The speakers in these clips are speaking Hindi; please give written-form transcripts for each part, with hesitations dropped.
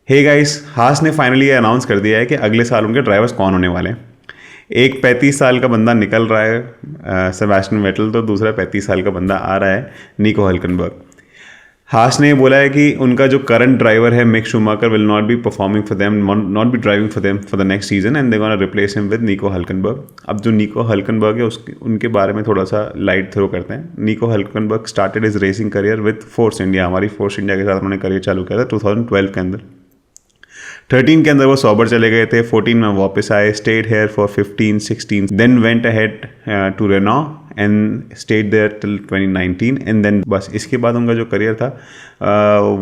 हे गाइस, हास ने फाइनली ये अनाउंस कर दिया है कि अगले साल उनके ड्राइवर्स कौन होने वाले हैं। एक 35 साल का बंदा निकल रहा है सेबेस्टियन वेटल, तो दूसरा 35 साल का बंदा आ रहा है निको हल्केनबर्ग। हास ने बोला है कि उनका जो करंट ड्राइवर है Mick Schumacher will not be performing for them, not be driving for them for the next season and they gonna replace him with Nico Hulkenberg. अब जो निको हल्केनबर्ग है उनके बारे में थोड़ा सा लाइट थ्रो करते हैं। Nico Hulkenberg started his racing career with Force India, हमारी फोर्स इंडिया के साथ उन्होंने करियर चालू किया था 2012 के अंदर। 13 के अंदर वो सॉबर चले गए थे, 14 में वापस आए, stayed here for 15, 16, then went ahead to Renault and stayed there till 2019 and then बस इसके बाद उनका जो करियर था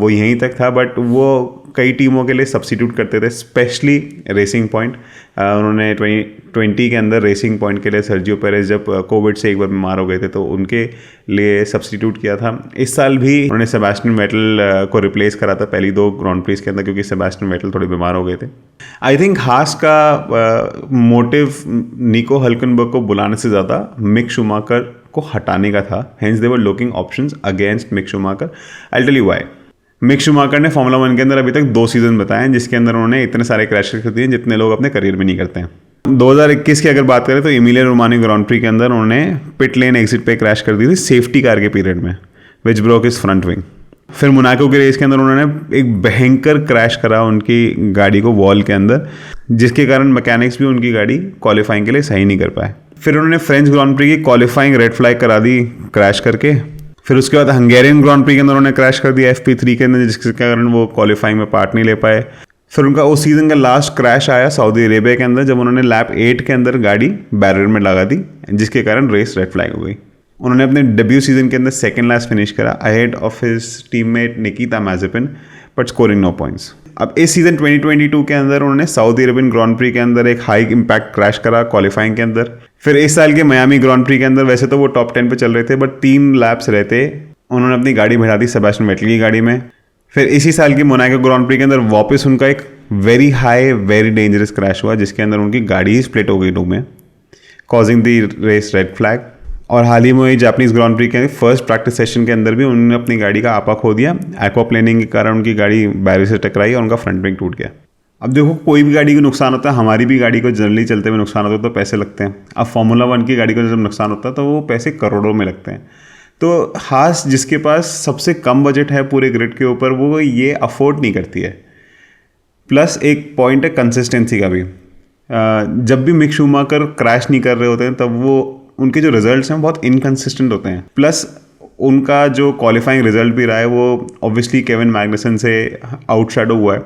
वो यहीं तक था। बट वो कई टीमों के लिए सब्सिट्यूट करते थे, स्पेशली रेसिंग पॉइंट। उन्होंने 2020 के अंदर रेसिंग पॉइंट के लिए सर्जियो पेरेज जब कोविड से एक बार बीमार हो गए थे तो उनके लिए सब्सिट्यूट किया था। इस साल भी उन्होंने सेबेस्टियन वेटल को रिप्लेस करा था पहली 2 ग्रांड प्रीज के अंदर, क्योंकि सेबेस्टियन वेटल थोड़े बीमार हो गए थे। आई थिंक हास का मोटिव निको हल्केनबर्ग को बुलाने से ज़्यादा मिक शूमाकर को हटाने का था। Hence they were looking options against Mick Schumacher. I tell you why. Mick Schumacher ने फॉर्मूला 1 के अंदर अभी तक 2 सीजन बताए हैं जिसके अंदर उन्होंने इतने सारे क्रैशेस कर दिए जितने लोग अपने करियर में नहीं करते हैं। 2021 की अगर बात करें तो इमिलिया रोमानी ग्रांड प्री के अंदर उन्होंने पिट लेन एग्जिट पे क्रैश कर दी थी सेफ्टी कार के पीरियड में, विच ब्रोक इज फ्रंट विंग। फिर मोनाको के रेस के अंदर उन्होंने एक भयंकर क्रैश करा उनकी गाड़ी को वॉल के अंदर, जिसके कारण मैकेनिक्स भी उनकी गाड़ी क्वालिफाइंग के लिए सही नहीं कर पाए। फिर उन्होंने फ्रेंच ग्रांड प्री की क्वालिफाइंग रेड फ्लैग करा दी क्रैश करके। फिर उसके बाद हंगेरियन ग्रांड प्री के अंदर उन्होंने क्रैश कर दिया FP3 के अंदर, जिसके कारण वो क्वालिफाइंग में पार्ट नहीं ले पाए। फिर उनका उस सीजन का लास्ट क्रैश आया सऊदी अरेबिया के अंदर जब उन्होंने लैप 8 के अंदर गाड़ी बैरियर में लगा दी, जिसके कारण रेस रेड फ्लैग हो गई। उन्होंने अपने डेब्यू सीजन के अंदर सेकंड लास्ट फिनिश करा ahead of his teammate Nikita Mazepin, but scoring no points. अब इस सीजन 2022 के अंदर उन्होंने सऊदी अरेबियन ग्रांड प्री के अंदर एक हाई इम्पैक्ट क्रैश करा क्वालिफाइंग के अंदर। फिर इस साल के मियामी ग्रांड प्री के अंदर वैसे तो वो टॉप 10 पे चल रहे थे, बट 3 लैप्स रहते उन्होंने अपनी गाड़ी बढ़ा दी सेबेस्टियन वेटल की गाड़ी में। फिर इसी साल की मोनाको ग्रांड प्री के अंदर वापस उनका एक very high very dangerous crash हुआ जिसके अंदर उनकी गाड़ी ही स्प्लिट हो गई 2 में, कॉजिंग दी रेस रेड फ्लैग। और हाल ही में जापानीज ग्रांड प्री के फर्स्ट प्रैक्टिस सेशन के अंदर भी उन्होंने अपनी गाड़ी का आपा खो दिया। एक्वाप्लेनिंग के कारण उनकी गाड़ी बैरियर से टकराई और उनका फ्रंट विंग टूट गया। अब देखो, कोई भी गाड़ी को नुकसान होता है, हमारी भी गाड़ी को जनरली चलते हुए नुकसान होता है तो पैसे लगते हैं। अब फार्मूला 1 की गाड़ी को जब नुकसान होता है तो वो पैसे करोड़ों में लगते हैं। तो हास जिसके पास सबसे कम बजट है पूरे ग्रिड के ऊपर, वो ये अफोर्ड नहीं करती है। प्लस एक पॉइंट है कंसिस्टेंसी का भी। जब भी मिक शूमाकर क्रैश नहीं कर रहे होते हैं तब वो उनके जो रिजल्ट्स हैं बहुत इनकंसिस्टेंट होते हैं। प्लस उनका जो क्वालिफाइंग रिजल्ट भी रहा है वो ऑब्वियसली केविन मैग्नुसन से आउटशैडो हुआ है।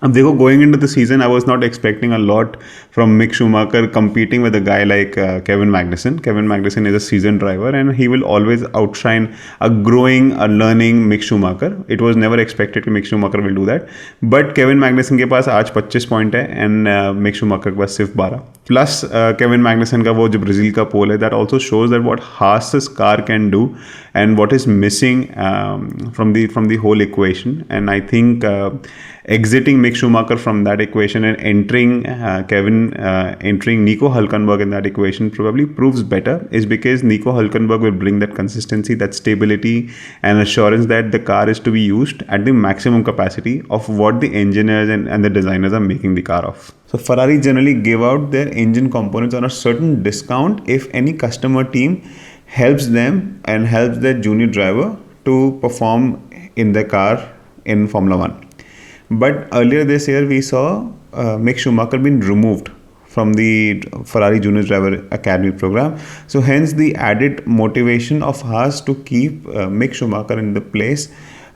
अब देखो, going into the season I was not expecting a lot from Mick Schumacher competing with a guy like Kevin Magnussen. Kevin Magnussen is a seasoned driver and he will always outshine a growing, a learning Mick Schumacher. It was never expected कि Mick Schumacher will do that. But Kevin Magnussen के पास आज 25 पॉइंट है and Mick Schumacher के पास सिर्फ 12. Plus Kevin Magnussen का वो जो ब्राज़ील का पोल है, that also shows that what Haas's car can do and what is missing from the whole equation. And I think exiting Mick Schumacher from that equation and entering Nico Hülkenberg in that equation probably proves better, is because Nico Hülkenberg will bring that consistency, that stability and assurance that the car is to be used at the maximum capacity of what the engineers and the designers are making the car of. So Ferrari generally give out their engine components on a certain discount if any customer team helps them and helps their junior driver to perform in the car in Formula 1. But earlier this year we saw Mick Schumacher being removed from the Ferrari Junior Driver Academy program. So hence the added motivation of Haas to keep Mick Schumacher in the place,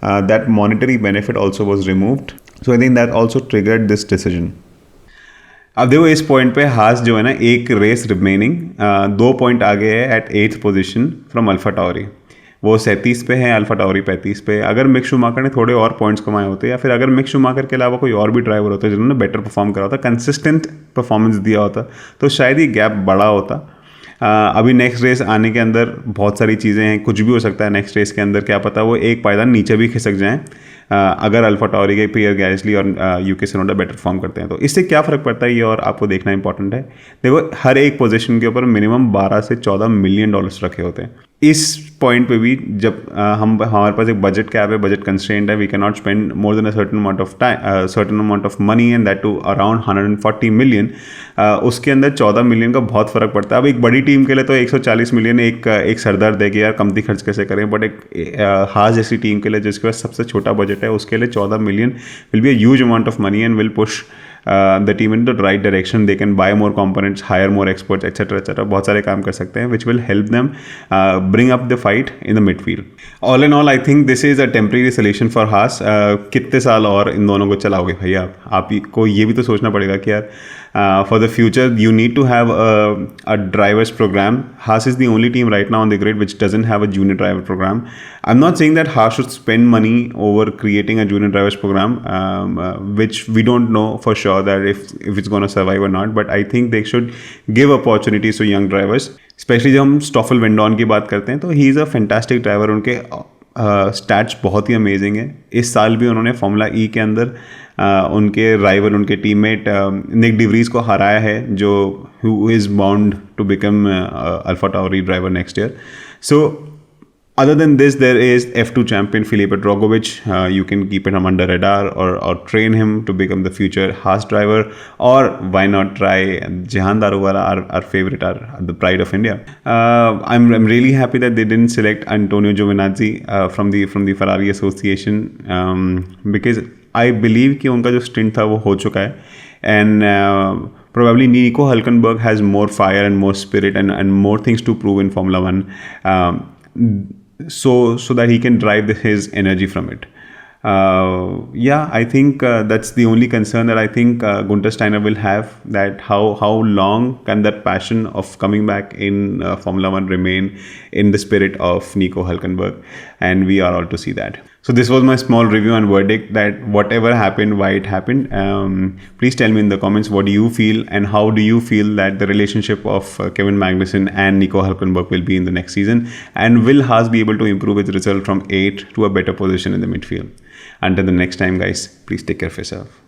that monetary benefit also was removed. So I think that also triggered this decision. अब देखो, इस पॉइंट पे हास जो है ना, एक रेस रिमेनिंग 2 पॉइंट आगे है at 8th position from Alpha Tauri. वो 37 पे है, अल्फा टाउरी 35 पे। अगर मिक शूमाकर ने थोड़े और पॉइंट्स कमाए होते या फिर अगर मिक शूमाकर के अलावा कोई और भी ड्राइवर होता जिन्होंने बेटर परफॉर्म करा होता, कंसिस्टेंट परफॉर्मेंस दिया होता, तो शायद ये गैप बड़ा होता। अभी नेक्स्ट रेस आने के अंदर बहुत सारी चीज़ें हैं, कुछ भी हो सकता है नेक्स्ट रेस के अंदर, क्या पता वो एक पायदान नीचे भी खिसक जाएँ अगर अल्फा टाउरी के पियर गैस्ली और यूकी त्सुनोडा बेटर परफॉर्म करते हैं। तो इससे क्या फ़र्क पड़ता है ये और आपको देखना इंपॉर्टेंट है। देखो, हर एक पोजीशन के ऊपर मिनिमम 12 से 14 मिलियन डॉलर्स रखे होते हैं। इस पॉइंट पे भी जब हम हमारे पास एक बजट कैप है, बजट कंस्ट्रेंट है, we can not spend more than a certain amount of time, certain amount of money, and that too around 140 million. उसके अंदर 14 मिलियन का बहुत फर्क पड़ता है। अब एक बड़ी टीम के लिए तो 140 मिलियन एक सरदर्द है कि यार कमती खर्च कैसे करें, बट एक हास जैसी टीम के लिए जिसके पास सबसे छोटा बजट है, उसके लिए 14 million will be a huge amount of money and will push the team in the right direction. They can buy more components, hire more experts, etc. etc. बहुत सारे काम कर सकते हैं which will help them bring up the fight in the midfield. All in all, I think this is a temporary solution for Haas. कितने साल और इन दोनों को चलाओगे भैया? आपको ये भी तो सोचना पड़ेगा कि यार for the future you need to have a drivers program. Haas is the only team right now on the grid which doesn't have a junior driver program. I'm not saying that Haas should spend money over creating a junior drivers program, which we don't know for sure that if it's going to survive or not, but I think they should give opportunities to young drivers. Especially जब हम स्टॉफल वेंडॉन की बात करते हैं तो he is a fantastic driver. उनके स्टैट्स बहुत ही अमेजिंग है। इस साल भी उन्होंने फार्मूला ई के अंदर उनके राइवल, उनके टीममेट निक डिवरीज को हराया है, जो who is bound to become Alpha Tauri driver next year. So other than this, there is F2 champion Felipe Drogovic. You can keep him under radar or train him to become the future Haas driver, or why not try Jehan Daruwala, our favorite, the pride of India. I'm really happy that they didn't select Antonio Giovinazzi from the Ferrari Association, because I believe कि उनका जो stint था वो हो चुका है, and probably Nico Hülkenberg has more fire and more spirit and more things to prove in Formula One. So that he can drive his energy from it. I think that's the only concern that I think Gunther Steiner will have, that how long can that passion of coming back in Formula One remain in the spirit of Nico Hülkenberg, and we are all to see that. So this was my small review and verdict that whatever happened, why it happened. Please tell me in the comments what do you feel, and how do you feel that the relationship of Kevin Magnussen and Nico Hülkenberg will be in the next season, and will Haas be able to improve its result from 8th to a better position in the midfield? Until the next time, guys, please take care of yourself.